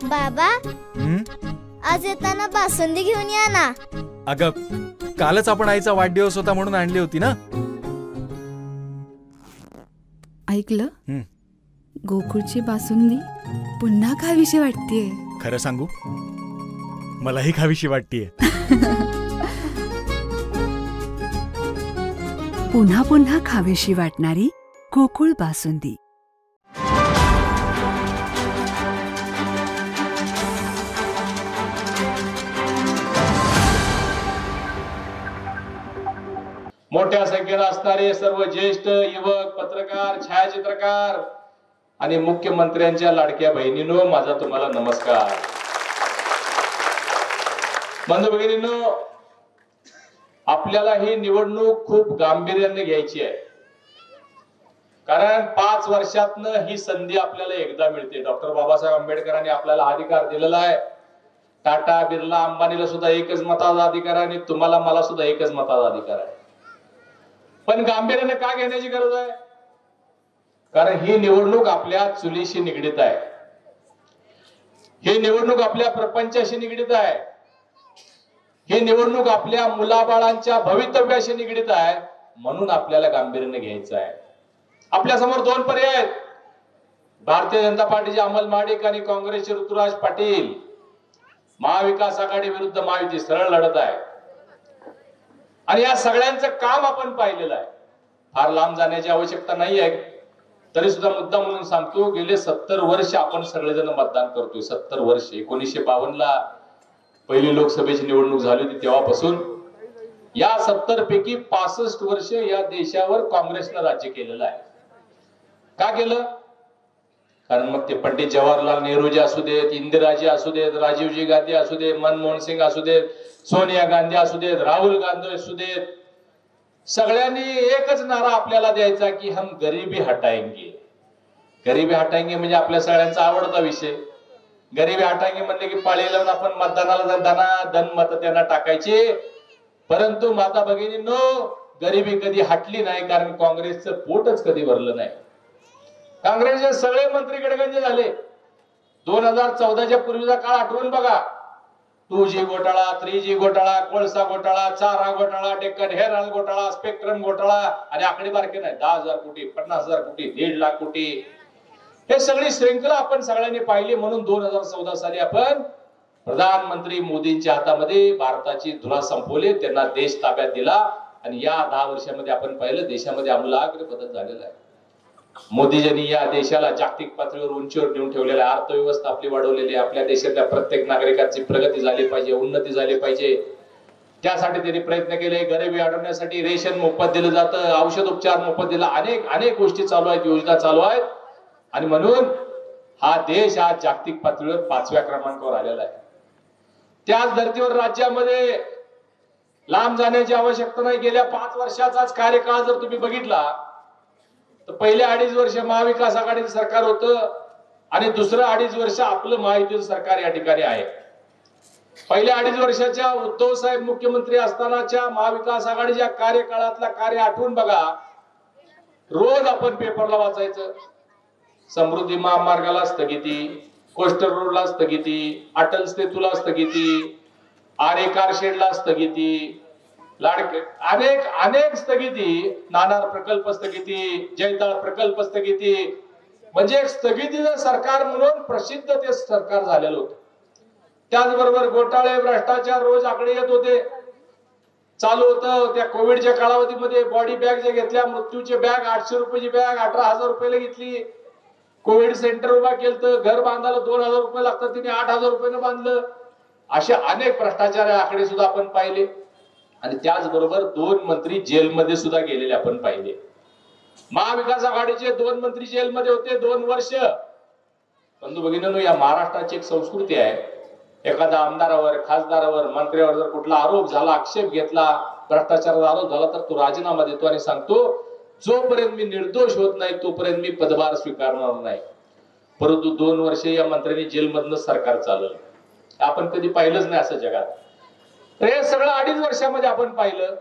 बाबा आज येताना बासुंदी घेऊन या ना. अगं कालच आपण आईचा वाढदिवस होता म्हणून आणली होती ना. ऐकलं, गोकुळची बासुंदी पुन्हा खावीशी वाटतेय. खरं सांगू, मलाही खावीशी वाटतेय. पुन्हा पुन्हा खावीशी वाटणारी गोकुळ बासुंदी. मोठ्या संख्येने असणारे सर्व ज्येष्ठ युवक, पत्रकार, छायाचित्रकार आणि मुख्यमंत्र्यांच्या लाडक्या बहिणींनो, माझा तुम्हाला नमस्कार. बंधू भगिनींनो, आपल्याला ही निवडणूक खूप गांभीर्याने घ्यायची आहे. कारण 5 वर्षातनं ही संधी आपल्याला एकदा मिळते. डॉक्टर बाबासाहेब आंबेडकरांनी आपल्याला अधिकार दिलेला आहे. टाटा, बिर्ला, अंबानीला सुद्धा एकच मताचा अधिकार आहे आणि तुम्हाला मला सुद्धा एकच मताचा अधिकार आहे. पण गांभीर्याने का घेण्याची गरज आहे? कारण ही निवडणूक आपल्या चुलीशी निगडीत आहे. ही निवडणूक आपल्या प्रपंचाशी निगडीत आहे. ही निवडणूक आपल्या मुलाबाळांच्या भवितव्याशी निगडीत आहे. म्हणून आपल्याला गांभीर्याने घ्यायचं आहे. आपल्या समोर 2 पर्याय आहेत. भारतीय जनता पार्टीचे अमल महाडिक आणि काँग्रेसचे ऋतुराज पाटील. महाविकास आघाडी विरुद्ध महायुती सरळ लढत आहे. आणि या सगळ्यांचं काम आपण पाहिलेलं आहे. फार लांब जाण्याची आवश्यकता नाही आहे. तरी सुद्धा मुद्दा म्हणून सांगतो, गेले 70 वर्ष आपण सगळेजण मतदान करतोय. 70 वर्ष. 1952 ला पहिली लोकसभेची निवडणूक झाली होती तेव्हापासून या 70 पैकी 65 वर्ष या देशावर काँग्रेसनं राज्य केलेलं आहे. का केलं? कारण मग ते पंडित जवाहरलाल नेहरूजी असू देत, इंदिराजी असू देत, राजीवजी गांधी असू देत, मनमोहन सिंग असू देत, सोनिया गांधी असू देत, राहुल गांधी असू देत, सगळ्यांनी एकच नारा आपल्याला द्यायचा की हम गरीबी हटाएंगे. गरीबी हटाएंगे म्हणजे आपल्या सगळ्यांचा आवडता विषय. गरीबी हटाएंगे म्हणले की पाळी लावून आपण मतदानाला दन मत त्यांना टाकायचे. परंतु माता भगिनींनो, गरिबी कधी हटली नाही. कारण काँग्रेसचं पोटच कधी भरलं नाही. काँग्रेसचे सगळे मंत्री गडगंज झाले. 2014च्या पूर्वीचा काळ आठवून बघा. 2G घोटाळा, 3G घोटाळा, कोळसा घोटाळा, चारा घोटाळा, डेक्कन हेराल्ड घोटाळा, स्पेक्ट्रम घोटाळा आणि आकडे बारके नाही. 10,000 कोटी, 50,000 कोटी, 1.5 लाख कोटी, हे सगळी श्रृंखला आपण सगळ्यांनी पाहिली. म्हणून 2014 साली आपण प्रधानमंत्री मोदींच्या हातामध्ये भारताची धुरा संपवली, त्यांना देश ताब्यात दिला. आणि या 10 वर्षामध्ये आपण पाहिलं देशामध्ये आमूलाग्र बदल झालेला आहे. मोदीजींनी या देशाला जागतिक पातळीवर उंचीवर नेऊन ठेवलेला आहे. अर्थव्यवस्था आपली वाढवलेली आहे. आपल्या देशातल्या प्रत्येक नागरिकाची प्रगती झाली पाहिजे, उन्नती झाली पाहिजे. त्यासाठी त्यांनी प्रयत्न केले. गरिबी हटवण्यासाठी रेशन मोफत दिलं जातं, औषध उपचार मोफत दिला, अनेक गोष्टी चालू आहेत, योजना चालू आहेत. आणि म्हणून हा देश आज जागतिक पातळीवर 5व्या क्रमांकावर आलेला आहे. त्याच धर्तीवर राज्यामध्ये लांब जाण्याची आवश्यकता नाही. गेल्या 5 वर्षाचाच कार्यकाळ जर तुम्ही बघितला तर पहिले 2.5 वर्ष महाविकास आघाडीचं सरकार होतं आणि दुसरं 2.5 वर्ष आपलं महायुतीचं सरकार या ठिकाणी आहे. पहिल्या 2.5 वर्षाच्या उद्धव साहेब मुख्यमंत्री असतानाच्या महाविकास आघाडीच्या कार्यकाळातला कार्य आठवून बघा. रोज आपण पेपरला वाचायचं, समृद्धी महामार्गाला स्थगिती, कोस्टल रोडला स्थगिती, अटल सेतूला स्थगिती, आरे कारशेडला स्थगिती, अनेक स्थगिती, नाणार प्रकल्प स्थगिती, जयताळ प्रकल्प स्थगिती. म्हणजे स्थगितीचं सरकार म्हणून प्रसिद्ध ते सरकार झालेलं होतं. त्याचबरोबर घोटाळे, भ्रष्टाचार रोज आकडे येत होते, चालू होतं. त्या कोविडच्या कालावधीमध्ये बॉडी बॅग जे घेतल्या, मृत्यूची बॅग 800 रुपयाची बॅग 18,000 रुपयाला घेतली. कोविड सेंटर उभा केलं, घर बांधायला 2,000 रुपये लागतात, तिने 8,000 रुपयानं बांधलं. असे अनेक भ्रष्टाचार आकडे सुद्धा आपण पाहिले. आणि त्याचबरोबर 2 मंत्री जेलमध्ये सुद्धा गेलेले आपण पाहिले. महाविकास आघाडीचे 2 मंत्री जेलमध्ये होते 2 वर्ष. बंधू भगिनींनो, या महाराष्ट्राची एक संस्कृती आहे. एखाद्या आमदारावर, खासदारावर, मंत्र्यावर जर कुठला आरोप झाला, आक्षेप घेतला, भ्रष्टाचाराचा आरोप झाला तर तो राजीनामा देतो आणि सांगतो जोपर्यंत मी निर्दोष होत नाही तोपर्यंत मी पदभार स्वीकारणार नाही. परंतु 2 वर्ष या मंत्र्यांनी जेलमधनं सरकार चालवलं. आपण कधी पाहिलंच नाही असं जगात. हे सगळं 2.5 वर्षामध्ये आपण पाहिलं.